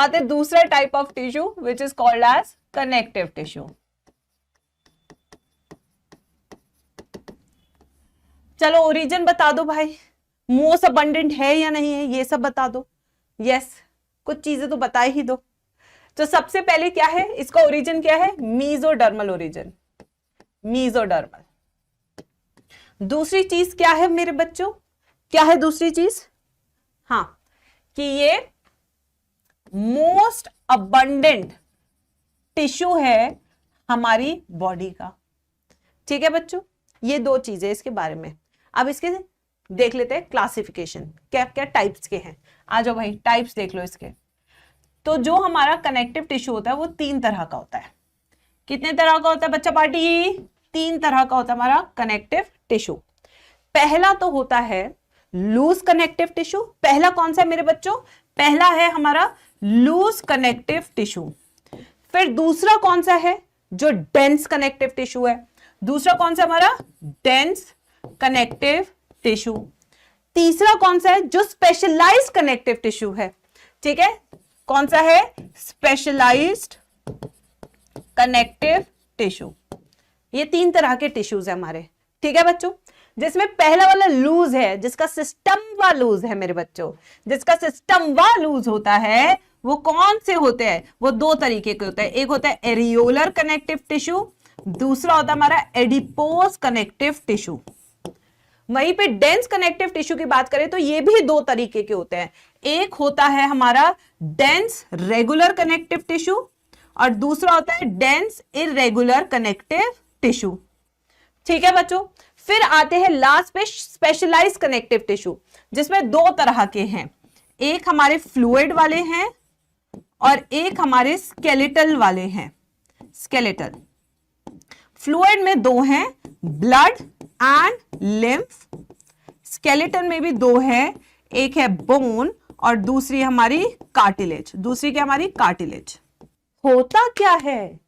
आते हैं दूसरा type of tissue which is called as connective tissue. चलो ओरिजिन बता दो भाई, मोस्ट अबंडेंट है या नहीं है, ये सब बता दो। यस, कुछ चीजें तो बता ही दो। तो सबसे पहले क्या है, इसका ओरिजिन क्या है, मीजोडर्मल ओरिजिन, मीजोडर्मल। दूसरी चीज क्या है मेरे बच्चों, क्या है दूसरी चीज, हाँ, कि ये मोस्ट अबंडेंट टिश्यू है हमारी बॉडी का। ठीक है बच्चों, ये दो चीजें इसके बारे में। अब इसके देख लेते हैं क्लासिफिकेशन, क्या क्या टाइप्स के हैं। आ जाओ भाई, टाइप्स देख लो इसके। तो जो हमारा कनेक्टिव टिश्यू होता है वो 3 तरह का होता है। कितने तरह का होता है बच्चा पार्टी, 3 तरह का होता है हमारा कनेक्टिव टिश्यू। पहला तो होता है लूज कनेक्टिव टिश्यू। पहला कौन सा है मेरे बच्चों, पहला है हमारा लूज कनेक्टिव टिश्यू। फिर दूसरा कौन सा है, जो डेंस कनेक्टिव टिश्यू है। दूसरा कौन सा हमारा, डेंस कनेक्टिव टिश्यू। तीसरा कौन सा है, जो स्पेशलाइज्ड कनेक्टिव टिश्यू है। ठीक है, कौन सा है, स्पेशलाइज्ड कनेक्टिव टिश्यू। ये 3 तरह के टिश्यूज है हमारे। ठीक है बच्चों, जिसमें पहला वाला लूज है, जिसका सिस्टम वा लूज है मेरे बच्चों, जिसका सिस्टम वा लूज होता है, वो कौन से होते हैं, वो 2 तरीके के होते हैं। एक होता है एरियोलर कनेक्टिव टिश्यू, दूसरा होता है हमारा एडिपोज कनेक्टिव टिश्यू। वहीं पे डेंस कनेक्टिव टिश्यू की बात करें तो ये भी 2 तरीके के होते हैं। एक होता है हमारा डेंस रेगुलर कनेक्टिव टिश्यू और दूसरा होता है डेंस इरेगुलर कनेक्टिव टिश्यू। ठीक है बच्चों, फिर आते हैं लास्ट पे स्पेशलाइज्ड कनेक्टिव टिश्यू, जिसमें 2 तरह के हैं। एक हमारे फ्लूइड वाले हैं और एक हमारे स्केलेटल वाले हैं। स्केलेटल, फ्लूइड में 2 हैं, ब्लड एंड लिम्फ। स्केलेटन में भी 2 है, एक है बोन और दूसरी हमारी कार्टिलेज। दूसरी क्या हमारी कार्टिलेज। होता क्या है,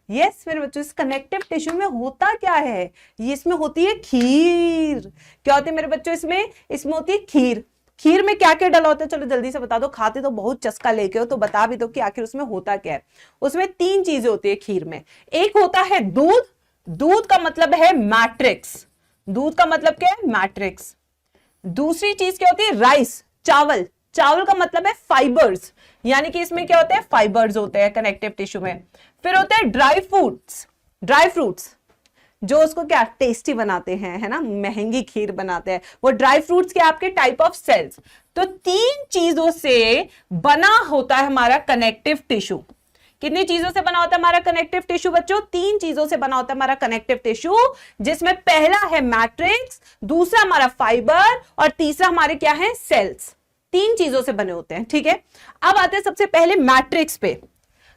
यस मेरे बच्चों, इस कनेक्टिव टिश्यू में होता क्या है, ये इसमें होती है खीर। क्या होती है मेरे बच्चों, इसमें होती है खीर। खीर में क्या क्या डाला होता है, चलो जल्दी से बता दो, खाते तो बहुत चस्का लेके हो, तो बता भी दो कि आखिर उसमें होता क्या है। उसमें 3 चीजें होती है खीर में। एक होता है दूध, दूध का मतलब है मैट्रिक्स। दूध का मतलब क्या है, मैट्रिक्स। दूसरी चीज क्या होती है, राइस, चावल। चावल का मतलब है फाइबर्स, यानी कि इसमें क्या होते हैं, फाइबर्स होते हैं कनेक्टिव टिश्यू में। फिर होते हैं ड्राई फ्रूट्स, ड्राई फ्रूट्स जो उसको क्या टेस्टी बनाते हैं, है ना, महंगी खीर बनाते हैं, वो ड्राई फ्रूट्स के आपके टाइप ऑफ सेल्स। तो 3 चीजों से बना होता है हमारा कनेक्टिव टिश्यू। कितनी चीजों से बना होता है हमारा कनेक्टिव टिश्यू बच्चों, 3 चीजों से बना होता है हमारा कनेक्टिव टिश्यू, जिसमें पहला है मैट्रिक्स, दूसरा हमारा फाइबर और तीसरा हमारे क्या है, सेल्स। 3 चीजों से बने होते हैं। ठीक है, अब आते हैं सबसे पहले मैट्रिक्स पे।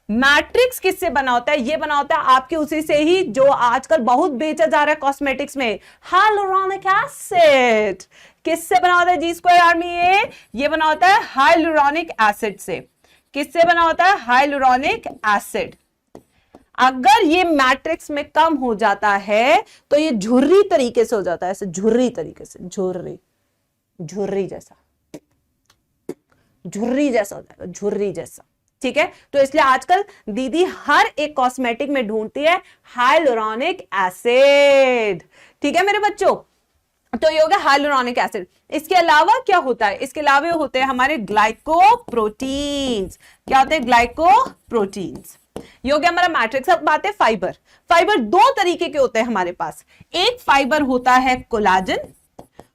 मैट्रिक्स किससे बना होता है, ये बना होता है आपके उसी से ही जो आजकल बहुत बेचा जा रहा है कॉस्मेटिक्स में, हाइलुरोनिक एसिड। किससे बना होता है जी स्क्वायर आर्मी, ये बना होता है हाइलुरोनिक एसिड से। किससे बना होता है, हाइलुरोनिक एसिड। अगर ये मैट्रिक्स में कम हो जाता है तो ये झुर्री तरीके से हो जाता है, ऐसे झुर्री तरीके से, झुर्री, झुर्री जैसा, झुर्री जैसा हो जाएगा, झुर्री जैसा। ठीक है, तो इसलिए आजकल दीदी हर एक कॉस्मेटिक में ढूंढती है हाइलुरोनिक एसिड। ठीक है मेरे बच्चों, तो ये हो गया हाइलुरोनिक एसिड। इसके अलावा क्या होता है, इसके अलावा होते हैं हमारे ग्लाइकोप्रोटीन्स। क्या होते हैं, ग्लाइकोप्रोटीन्स। ये हो गया हमारा मैट्रिक्स। अब बात है फाइबर। फाइबर 2 तरीके के होते हैं हमारे पास। एक फाइबर होता है कोलाजन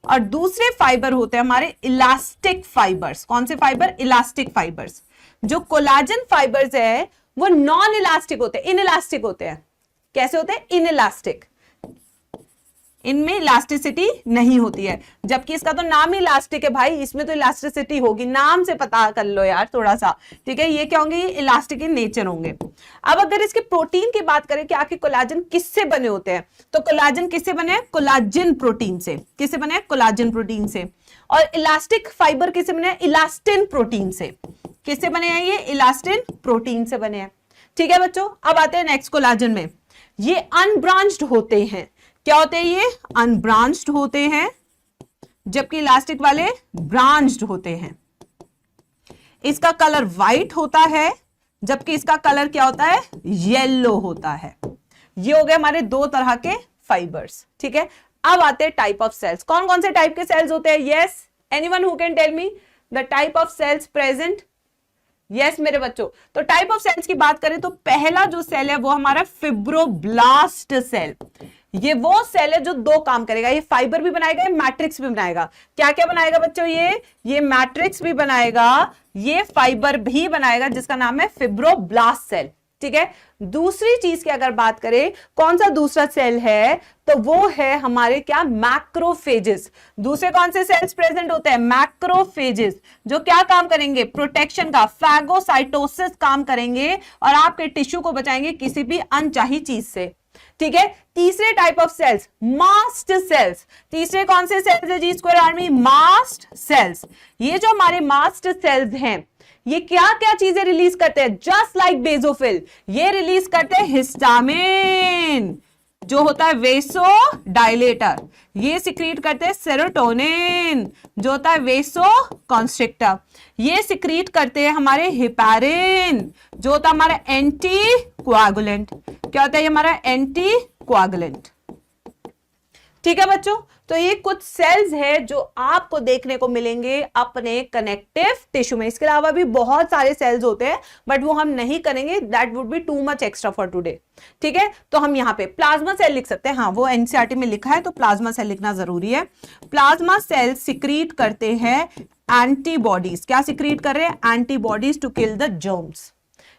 और दूसरे फाइबर होते हैं हमारे इलास्टिक फाइबर्स। कौन से फाइबर, इलास्टिक फाइबर्स। जो कोलाजन फाइबर्स है वो नॉन इलास्टिक होते हैं, इनइलास्टिक होते हैं। कैसे होते हैं, इनइलास्टिक। इनमें इलास्टिसिटी नहीं होती है, जबकि इसका तो नाम ही इलास्टिक है भाई, इसमें तो इलास्टिसिटी होगी, नाम से पता कर लो यार थोड़ा सा। ठीक है, ये क्या होंगे, इलास्टिक इन नेचर होंगे। अब अगर इसके प्रोटीन की बात करें कि आखिर कोलाजन किससे बने होते हैं, तो कोलाजन किससे बने हैं, कोलाजिन प्रोटीन से। किससे बने हैं, कोलाजिन प्रोटीन से। और इलास्टिक फाइबर किससे बने हैं, इलास्टिन प्रोटीन से। किससे बने हैं ये, इलास्टिन प्रोटीन से बने हैं। ठीक है बच्चों, अब आते हैं नेक्स्ट कोलाजन में। ये अनब्रांच्ड होते हैं। क्या होते हैं ये, अनब्रांच्ड होते हैं, जबकि इलास्टिक वाले ब्रांच्ड होते हैं। इसका कलर व्हाइट होता है, जबकि इसका कलर क्या होता है, येलो होता है। ये हो गए हमारे दो तरह के फाइबर्स, ठीक है। अब आते हैं टाइप ऑफ सेल्स। कौन कौन से टाइप के सेल्स होते हैं? Yes, anyone who can tell me the type of cells present? Yes मेरे बच्चों, तो टाइप ऑफ सेल्स की बात करें तो पहला जो सेल है वो हमारा फिब्रोब्लास्ट सेल। ये वो सेल है जो दो काम करेगा, ये फाइबर भी बनाएगा, ये मैट्रिक्स भी बनाएगा। क्या क्या बनाएगा बच्चों? ये मैट्रिक्स भी बनाएगा, ये फाइबर भी बनाएगा, जिसका नाम है फिब्रोब्लास्ट सेल, ठीक है। दूसरी चीज की अगर बात करें, कौन सा दूसरा सेल है, तो वो है हमारे क्या, मैक्रोफेजेस। दूसरे कौन से सेल्स प्रेजेंट होते हैं? मैक्रोफेजेस, जो क्या काम करेंगे, प्रोटेक्शन का, फैगोसाइटोसिस काम करेंगे और आपके टिश्यू को बचाएंगे किसी भी अनचाही चीज से, ठीक है। तीसरे type of cells, mast cells. तीसरे कौन से सेल्स है जी स्क्वायर आर्मी? Mast cells. ये जो हमारे मास्ट सेल्स हैं, ये क्या क्या चीजें रिलीज करते हैं? जस्ट लाइक बेसोफिल, ये रिलीज करते हैं हिस्टामिन जो होता है वेसोडाइलेटर, ये सिक्रीट करते हैं सेरोटोनिन जो होता है वेसोकॉन्स्ट्रिक्टर, ये सिक्रीट करते हैं हमारे हिपैरिन जो होता है हमारा एंटी कोआगुलेंट। क्या होता है ये हमारा? एंटी कोआगुलेंट, ठीक है बच्चों। तो ये कुछ सेल्स है जो आपको देखने को मिलेंगे अपने कनेक्टिव टिश्यू में। इसके अलावा भी बहुत सारे सेल्स होते हैं, बट वो हम नहीं करेंगे, that would be too much extra for today, ठीक है। तो हम यहाँ पे प्लाज्मा सेल लिख सकते हैं, हाँ वो एनसीईआरटी में लिखा है, तो प्लाज्मा सेल लिखना जरूरी है। प्लाज्मा सेल सिक्रीट करते हैं एंटीबॉडीज। क्या सिक्रीट कर रहे हैं? Antibodies to kill the germs.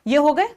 ये हो गए